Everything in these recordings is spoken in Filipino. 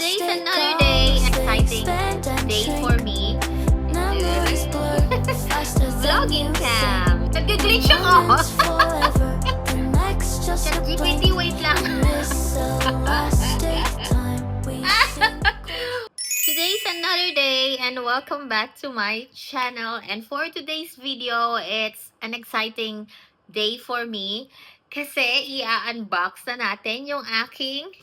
Today's another day, exciting day for me. Vlogging cam. Nag-glitch ako. GPT, wait lang. Today's another day and welcome back to my channel. And for today's video, it's an exciting day for me kasi i-unbox na natin yung aking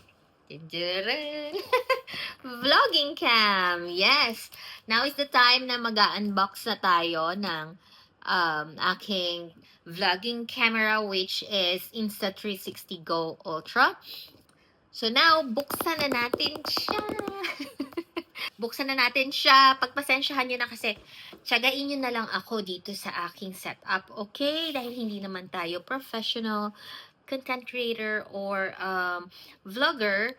vlogging cam. Yes. Now is the time na mag-unbox na tayo ng aking vlogging camera, which is Insta360 Go Ultra. So now, buksan na natin siya. Buksan na natin siya. Pagpasensyahan nyo na kasi tiyagain nyo na lang ako dito sa aking setup. Okay? Dahil hindi naman tayo professional content creator or vlogger,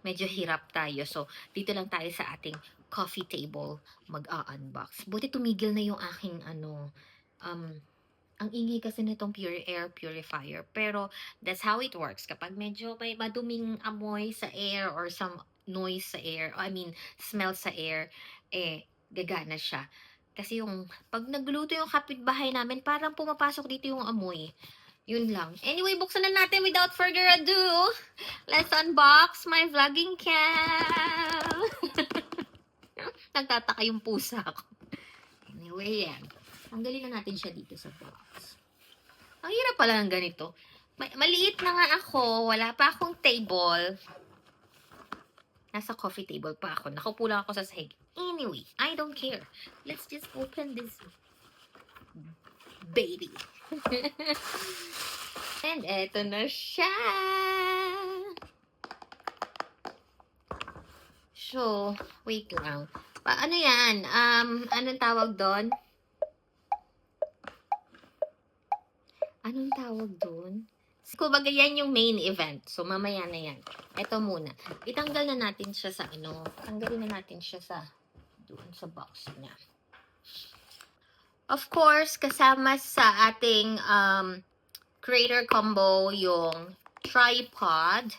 medyo hirap tayo. So, dito lang tayo sa ating coffee table mag-unbox. Buti tumigil na yung aking ang ingay kasi nitong pure air purifier. Pero, that's how it works. Kapag medyo may maduming amoy sa air or some noise sa air, smell sa air, gagana siya. Kasi pag nagluto yung kapitbahay namin, parang pumapasok dito yung amoy. Yun lang. Anyway, buksan na natin without further ado. Let's unbox my vlogging cam. Nagtataka yung pusa ko. Anyway, yan. Tanggalin na natin siya dito sa box. Ang hirap pala ng ganito. Maliit na nga ako. Wala pa akong table. Nasa coffee table pa ako. Nakaupo lang ako sa sahig. Anyway, I don't care. Let's just open this baby. And eto na siya. So, wait lang. Ano yan? Anong tawag doon? Anong tawag doon? Kumbaga yan yung main event. So, mamaya na yan. Ito muna. Itanggal na natin siya sa tanggalin na natin siya sa doon sa box niya. Of course, kasama sa ating creator combo yung tripod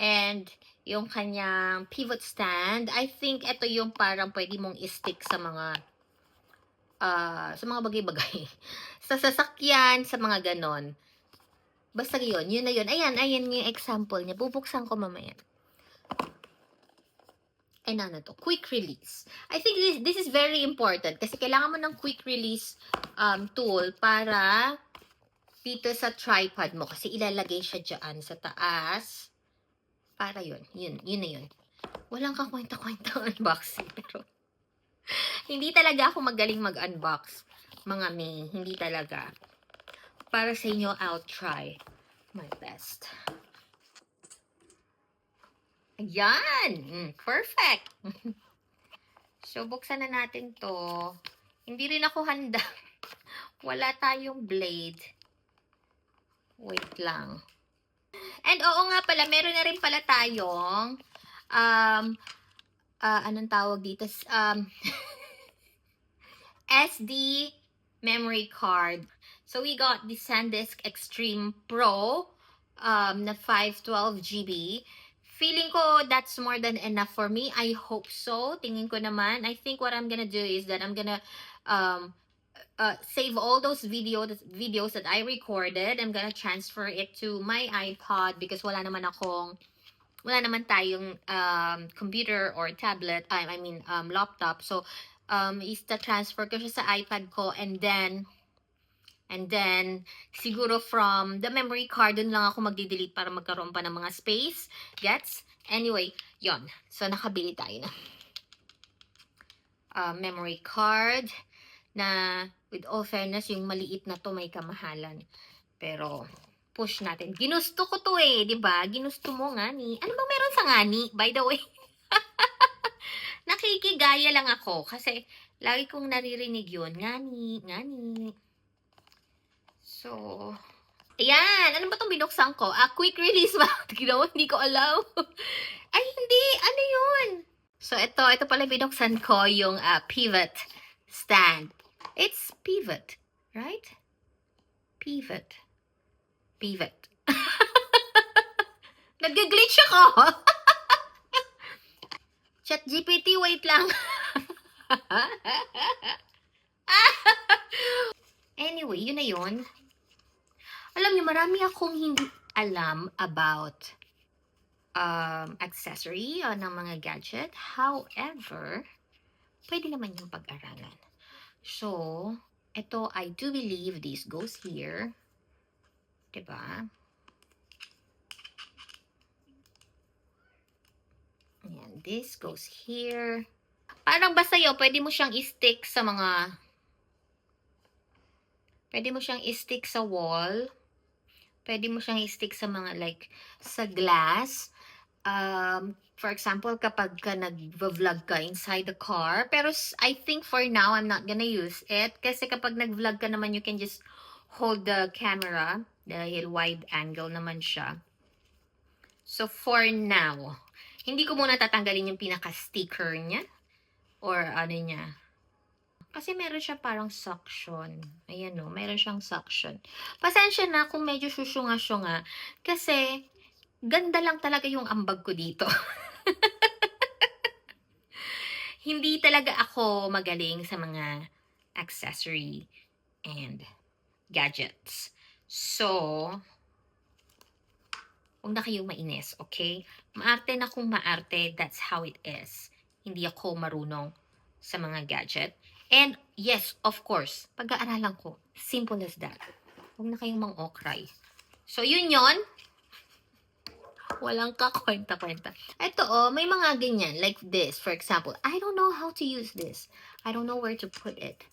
and yung kanyang pivot stand. I think ito yung parang pwede mong i-stick sa mga bagay-bagay. Sa sasakyan, sa mga ganon. Basta yun na yun. Ayan yung example niya. Bubuksan ko mamaya. Ano to? Quick release. I think this is very important kasi kailangan mo ng quick release tool para dito sa tripod mo kasi ilalagay siya dyan sa taas. Para yun na yun. Walang kakwenta-kwenta unboxing pero hindi talaga ako magaling mag-unbox, mga may. Hindi talaga. Para sa inyo, I'll try my best. Ayan! Perfect! So, buksan na natin to. Hindi rin ako handa. Wala tayong blade. Wait lang. And oo nga pala, meron na rin pala tayong anong tawag dito? SD memory card. So, we got the SanDisk Extreme Pro na 512 GB. Feeling ko that's more than enough for me. I hope so. Tingin ko naman. I think what I'm gonna do is that I'm gonna save all those videos that I recorded. I'm gonna transfer it to my iPod because wala naman tayong computer or tablet. Laptop. So, transfer ko siya sa iPad ko and then, siguro from the memory card, dun lang ako magdi-delete para magkaroon pa ng mga space. Gets? Anyway, yon. So, nakabili tayo na. Memory card na, with all fairness, yung maliit na to may kamahalan. Pero, push natin. Ginusto ko to diba? Ginusto mo, ngani. Ano bang meron sa ngani? By the way. Nakikigaya lang ako kasi lagi kong naririnig yun. Ngani. So, ayan. Ano ba itong binuksan ko? Quick release ba? Hindi ko alam. Ay, hindi. Ano yun? So, ito pala binuksan ko yung pivot stand. It's pivot. Right? Pivot. Nag-glitch ako. ChatGPT, wait lang. Anyway, yun na yun. Alam niyo, marami akong hindi alam about accessory ng mga gadget. However, pwede naman yung pag-aralan. So, ito, I do believe this goes here. Diba? Ayan, this goes here. Parang basta yun, pwede mo siyang i-stick sa mga, pwede mo siyang i-stick sa wall. Pwede mo siyang i-stick sa mga like, sa glass. For example, kapag ka nag-vlog ka inside the car. Pero I think for now, I'm not gonna use it. Kasi kapag nag-vlog ka naman, you can just hold the camera. Dahil wide angle naman siya. So for now, hindi ko muna tatanggalin yung pinaka-sticker niya. Or ano niya. Kasi meron siya parang suction. Ayan o, meron siyang suction. Pasensya na kung medyo susyunga-syunga. Kasi, ganda lang talaga yung ambag ko dito. Hindi talaga ako magaling sa mga accessory and gadgets. So, huwag na kayong mainis, okay? Maarte na kung maarte, that's how it is. Hindi ako marunong sa mga gadget. And yes, of course, pag-aaralan ko, simple as that. Huwag na kayong mang-okray. So, yun yon. Walang kakwenta-kwenta. Ito may mga ganyan, like this, for example. I don't know how to use this. I don't know where to put it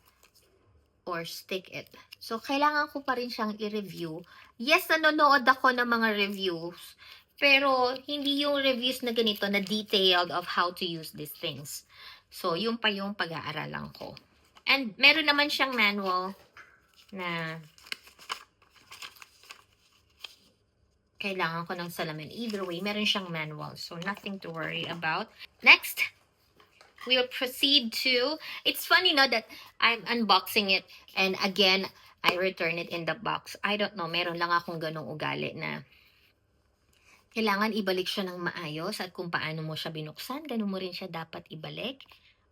or stick it. So, kailangan ko pa rin siyang i-review. Yes, nanonood ako ng mga reviews, pero hindi yung reviews na ganito, na detailed of how to use these things. So, yun pa yung pag-aaralan ko. And, meron naman siyang manual na kailangan ko ng salamin. Either way, meron siyang manual. So, nothing to worry about. Next, we'll proceed to, it's funny, no, that I'm unboxing it and again, I return it in the box. I don't know, meron lang akong ganong ugali na kailangan ibalik siya ng maayos at kung paano mo siya binuksan, ganun mo rin siya dapat ibalik.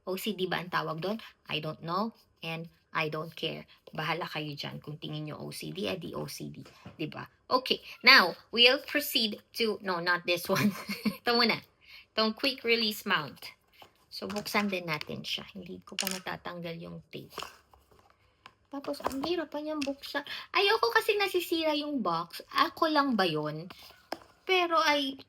OCD ba ang tawag doon? I don't know and I don't care. Bahala kayo dyan. Kung tingin nyo OCD, di OCD. Diba? Okay, now, we'll proceed to, no, not this one. Ito muna. Itong quick release mount. So, buksan din natin siya. Hindi ko pa natatanggal yung tape. Tapos, ang hirap pa niyang buksan. Ayoko kasi nasisira yung box. Ako lang ba yun? Pero, I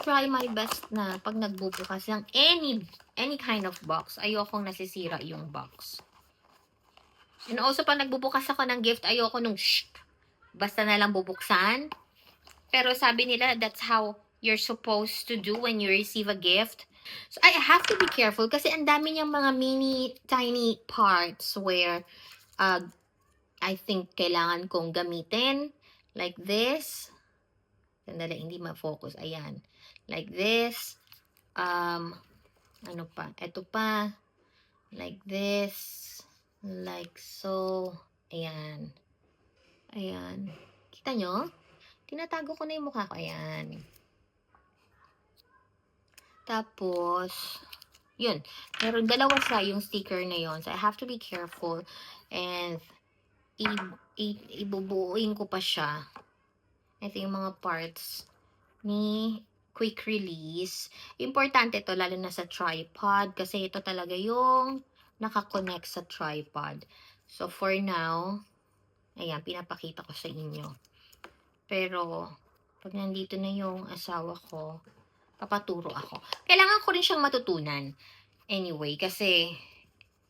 try my best na pag nagbubukas ng any kind of box, ayokong nasisira yung box. And also, pag nagbubukas ako ng gift, ayoko nung shh, basta na lang bubuksan. Pero sabi nila, that's how you're supposed to do when you receive a gift. So, I have to be careful kasi ang dami niyang mga tiny parts where I think kailangan kong gamitin. Like this. Sandali, hindi ma-focus. Ayan. Like this. Ano pa? Ito pa. Like this. Like so. Ayan. Ayan. Kita nyo? Tinatago ko na yung mukha ko. Ayan. Tapos, yun. Meron dalawa sa yung sticker na yun. So, I have to be careful. And, ibubuuin ko pa siya. Ito yung mga parts ni quick release. Importante to lalo na sa tripod kasi ito talaga yung nakakonect sa tripod. So, for now, ayan, pinapakita ko sa inyo. Pero, pag nandito na yung asawa ko, papaturo ako. Kailangan ko rin siyang matutunan. Anyway, kasi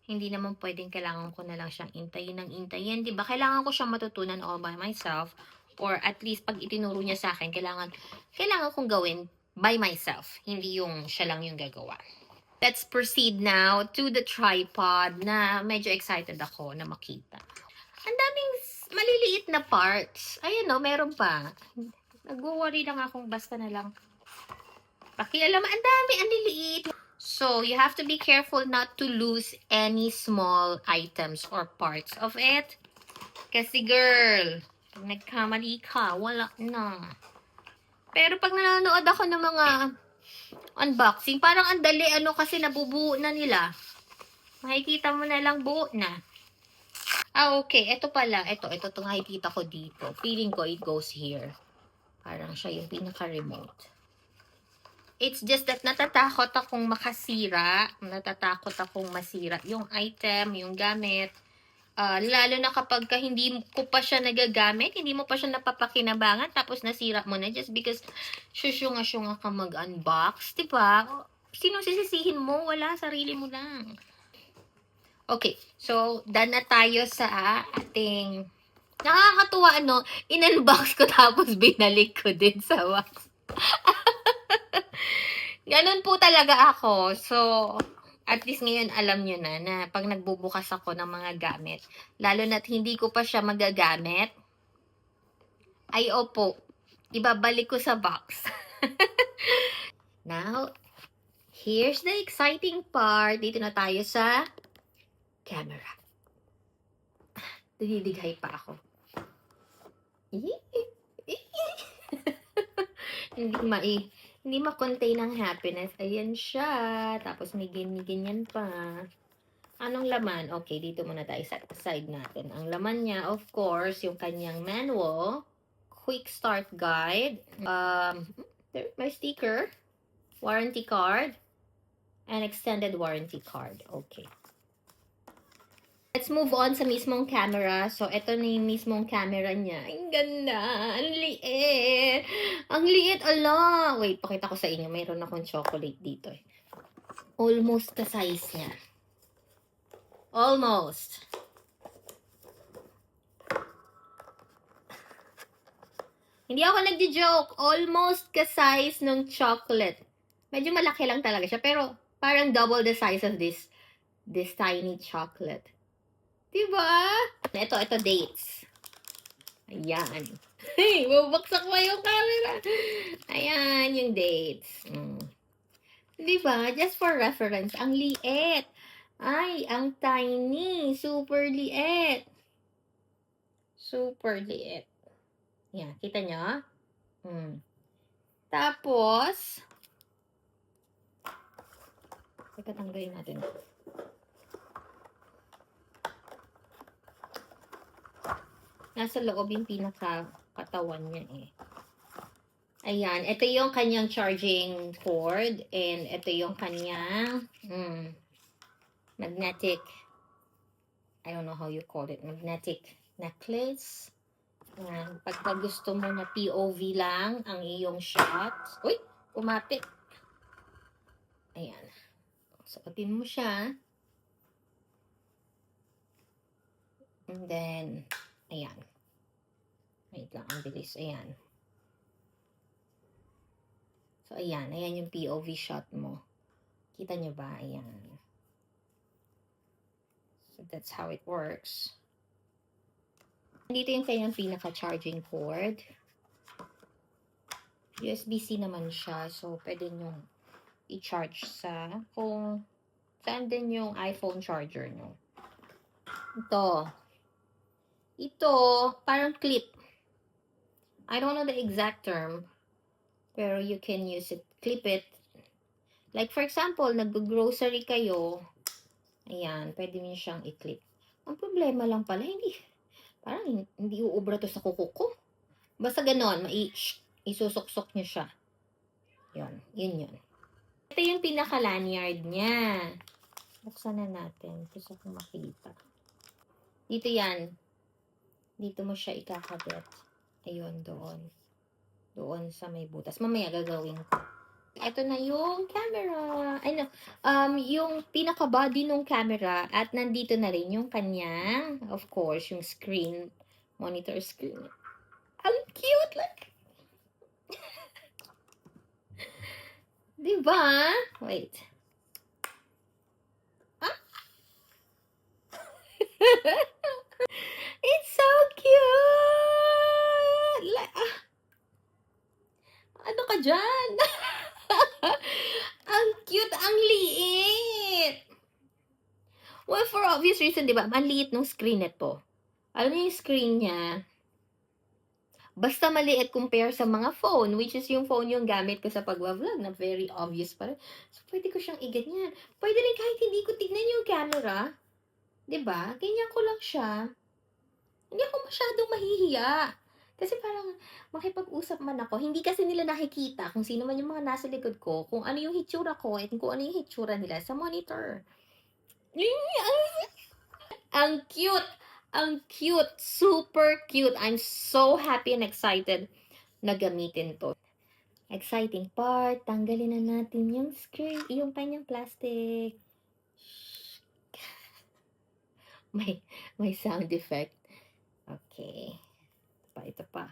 hindi naman pwedeng kailangan ko na lang siyang intayin. Diba? Kailangan ko siyang matutunan all by myself. Or at least pag itinuro niya sa akin, kailangan kong gawin by myself. Hindi yung siya lang yung gagawa. Let's proceed now to the tripod na medyo excited ako na makita. Ang daming maliliit na parts. Ayun no, meron pa. Nag-worry lang akong basta na lang. Pakialam, ang dami, ang liliit. So, you have to be careful not to lose any small items or parts of it. Kasi girl, pag nagkamali ka, wala na. Pero pag nanonood ako ng mga unboxing. Parang ang dali, ano, kasi nabubuo na nila. Makikita mo na lang buo na. Okay. Ito pala. Ito itong nakikita ko dito. Feeling ko it goes here. Parang siya yung pinaka-remote. It's just that natatakot akong makasira. Natatakot akong masira yung item, yung gamit. Lalo na kapag hindi ko pa siya nagagamit, hindi mo pa siya napapakinabangan, tapos nasira mo na just because syunga-syunga ka mag-unbox, diba? Sinong sisisihin mo? Wala, sarili mo lang. Okay, so done na tayo sa ating nakakatuwa, ano, in-unbox ko tapos binalik ko din sa wax. Ganun po talaga ako. So, at least ngayon alam nyo na pag nagbubukas ako ng mga gamit, lalo na't hindi ko pa siya magagamit, ay opo, ibabalik ko sa box. Now, here's the exciting part. Dito na tayo sa camera. Dididighay pa ako. Hindi ma-contain ang happiness. Ayan siya. Tapos may ganyan pa. Anong laman? Okay, dito muna tayo sa side natin. Ang laman niya, of course, yung kanyang manual, quick start guide, my sticker, warranty card, and extended warranty card. Okay. Let's move on sa mismong camera. So, ito na yung mismong camera niya. Ang ganda! Ang liit! Ang liit! Ala! Wait, pakita ko sa inyo. Mayroon akong chocolate dito. Almost ka size niya. Almost. Hindi ako nagdi-joke. Almost ka size ng chocolate. Medyo malaki lang talaga siya. Pero, parang double the size of this tiny chocolate. Diba? Ito dates. Ayan. Hey, bubaksak mo yung camera. Ayan, yung dates. Diba? Just for reference, ang liit. Ay, ang tiny. Super liit. Super liit. Yan, kita nyo? Tapos, teka, tanggalin natin. Nasa loob yung pinaka-katawan niya eh. Ayan, ito yung kanyang charging cord and ito yung kanyang magnetic, I don't know how you call it, magnetic necklace. Ayan, pagka gusto mo na POV lang ang iyong shot. Uy, kumapit. Ayan. Suotin mo siya. And then, ayan. Wait lang, ang bilis. Ayan. So, ayan. Ayan yung POV shot mo. Kita nyo ba? Ayan. So, that's how it works. Dito yung kanyang pinaka-charging cord. USB-C naman siya. So, pwede nyo i-charge sa kung saan din yung iPhone charger nyo. Ito, parang clip. I don't know the exact term, pero you can use it, clip it. Like for example, nag-grocery kayo, ayan, pwede nyo siyang i-clip. Ang problema lang pala, parang hindi uubra to sa kuko ko. Basta ganon, isusok-sok nyo siya. Yun. Ito yung pinaka-lanyard niya. Buksan na natin, gusto kong makita. Dito yan. Dito mo siya ikakabit. Ayun, doon. Doon sa may butas. Mamaya gagawin ko. Ito na yung camera. Yung pinaka-body ng camera. At nandito na rin yung kanyang, of course, yung screen. Monitor screen. Ang cute! Like. Diba? Wait. It's so cute! Ano ka dyan? Ang cute, ang liit! Well, for obvious reason, diba? Ang liit ng screen nito. Alam niyo yung screen niya, Basta maliit compare sa mga phone, which is yung phone yung gamit ko sa pagwa-vlog na very obvious pa rin. So, pwede ko siyang iganyan. Pwede rin kahit hindi ko tignan yung camera. 'Di ba? Ganyan ko lang siya. Hindi ako masyadong mahihiya. Kasi parang makipag-usap man ako, hindi kasi nila nakikita kung sino man yung mga nasa likod ko, kung ano yung hitsura ko, at kung ano yung hitsura nila sa monitor. Ang cute! Ang cute! Super cute! I'm so happy and excited na gamitin to. Exciting part, tanggalin na natin yung screen, yung kanyang plastic. May sound effect. Okay. Ito pa.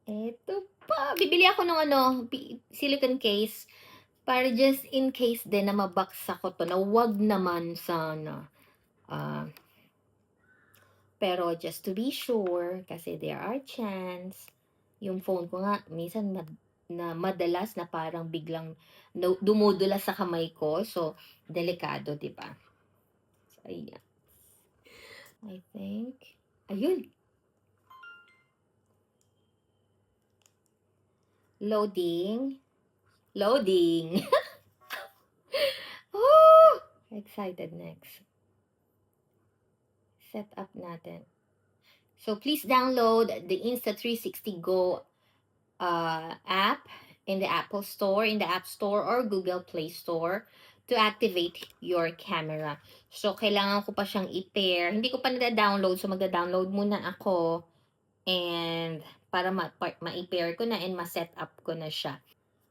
Ito pa. Bibili ako ng silicone case para just in case din na mabaksak ko to, na wag naman sana. Pero just to be sure, kasi there are chance, yung phone ko nga, minsan madalas na parang biglang dumudula sa kamay ko. So, delikado, di ba? So, ayan. I think, ayun. Loading. Loading. Oh! Excited next. Set up natin. So, please download the Insta360 Go app in the Apple Store, in the App Store, or Google Play Store to activate your camera. So, kailangan ko pa siyang i-pair. Hindi ko pa nada-download, so magda-download muna ako. And para ma-pair ko na and ma-set up ko na siya.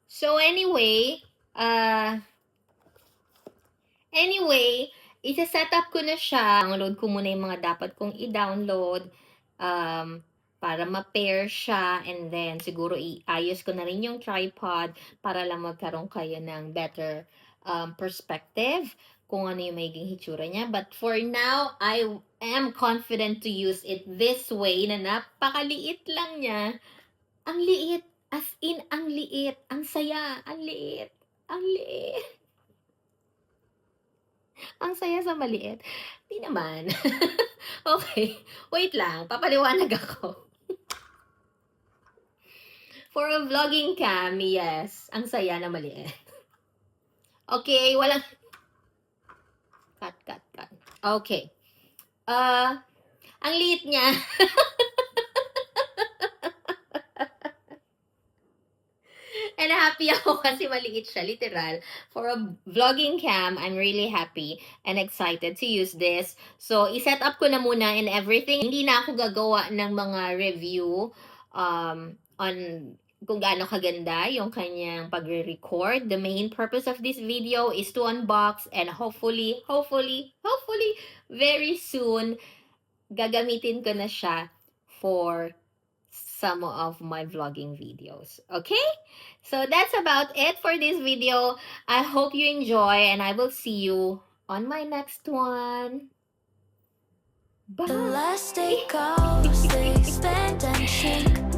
So, anyway, isa-set up ko na siya. Download ko muna yung mga dapat kong i-download para ma-pair siya, and then siguro iayos ko na rin yung tripod para lang magkaroon kayo ng better perspective kung ano yung magiging hitsura niya. But for now, I am confident to use it this way na napakaliit lang niya. Ang liit. As in, ang liit. Ang saya. Ang liit. Ang liit. Ang saya sa maliit. Di naman. Okay. Wait lang. Papaliwanag ako. For a vlogging cam, yes. Ang saya na maliit. Okay. Walang... Cut. Okay. Ang liit niya. And happy ako kasi maliit siya, literal. For a vlogging cam, I'm really happy and excited to use this. So, iset up ko na muna and everything. Hindi na ako gagawa ng mga review on kung gaano kaganda yung kanyang pagre-record. The main purpose of this video is to unbox and hopefully, very soon, gagamitin ko na siya for some of my vlogging videos. Okay? So that's about it for this video. I hope you enjoy and I will see you on my next one. Bye! The less they go, they spend and shrink.